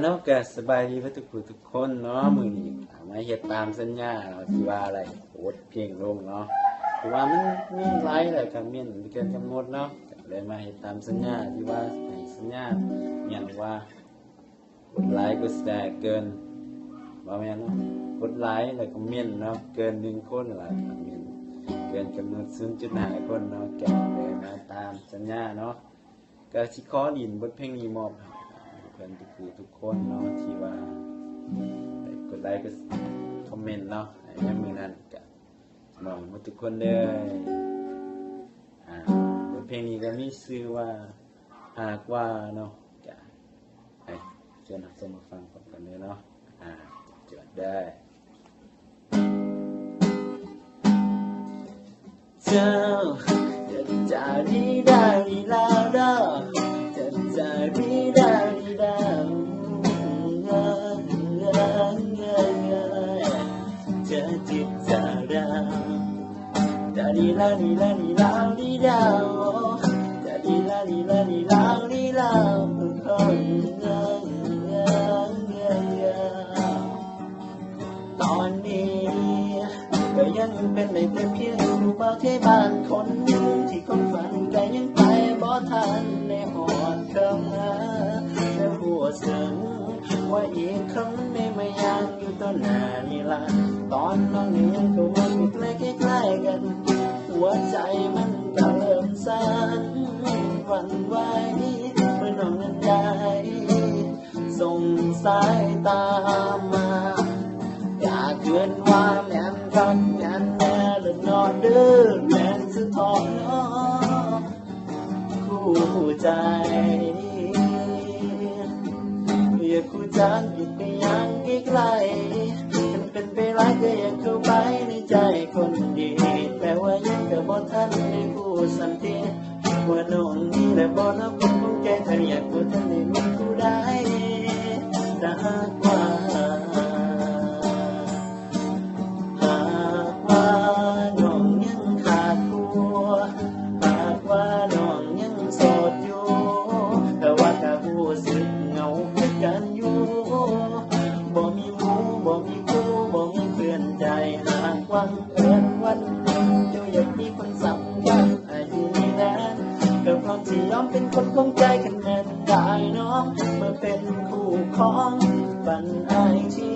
เนาะก็สบายดีทุกคนเนาะมื้อนี้มาเฮ็ดตามสัญญาเนาะที่ว่าอะไรโอดเพียงลงเนาะเพราะว่ามันมีหลายแล้วก็มีเกินกำหนดเนาะก็เลยมาเฮ็ดตามสัญญาที่ว่าให้สัญญาอย่างว่ากดไลค์กดแชร์เกินบ่แม่นเนาะกดไลค์แล้วก็เม่นเนาะเกิน1คนล่ะเม่นเกินกำหนด 0.5 คนเนาะก็เลยมาตามสัญญาเนาะก็สิขอดินบทเพลงนี้มอบให้เพื่อนทุกคนเนาะที่ว่าได้กดไลค์กดคอมเมนต์เนาะในมือนั้นก็มองหมดทุกคนเลยบทเพลงนี้ก็มีชื่อว่าหากว่าเนาะก็ให้เชิญรับชมมาฟังพร้อมกันเลยเนาะจดได้เจ้าจะดีได้ดีแล้วเด้อจะดีได้ดีแล้วจะจิตจะดาวจะดีละดีละดีแล้วดีดาวจะดีละดีละดีแล้วดีแล้วตอนนี้ก็ยังเป็นในแต่เพียงรูปแค่บางคนที่คนฝันแต่ยังไปบ่ทันในหอดคำและหัวเสริงว่าอีกคำไม่มายังอยู่ต้นหน้านี่ละตอนน้องนี่ยังก็ว่าใกล้ๆกันหัวใจมันก็เริ่มสั่นหวั่นไหวเมื่อน้องนั้นได้ส่งสายตามาอยากเกินว่าแม่นกันแม่นแน่เลิกนอนเด้อแม่นสะท้อนน้องคู่ใจอยากคู่จานอีกไปยังอีกไกลมันเป็นไปหลายก็อยากเข้าไปในใจคนดีแต่ว่ายังก็บ่ทันได้คู่สันติว่าน้องนี่แหละบ่นับคนคงแก่ถ้าอยากบ่ทันได้มีคู่ได้ถ้าหากว่าน้องยังขาดผัวหากว่าน้องยังโสดอยู่แต่ว่าก็รู้สึกเหงาคือกันอยู่บ่มีหมู่บ่มีคู่บ่มีเพื่อนใจหากวันเอิ้นวันหนึ่งเจ้าอยากมีคนสำคัญอายุนี่แลก็พร้อมที่ยอมเป็นคนคงใจกันแน่นได้น้องเมื่อเป็นคู่ของฝันอ้ายที่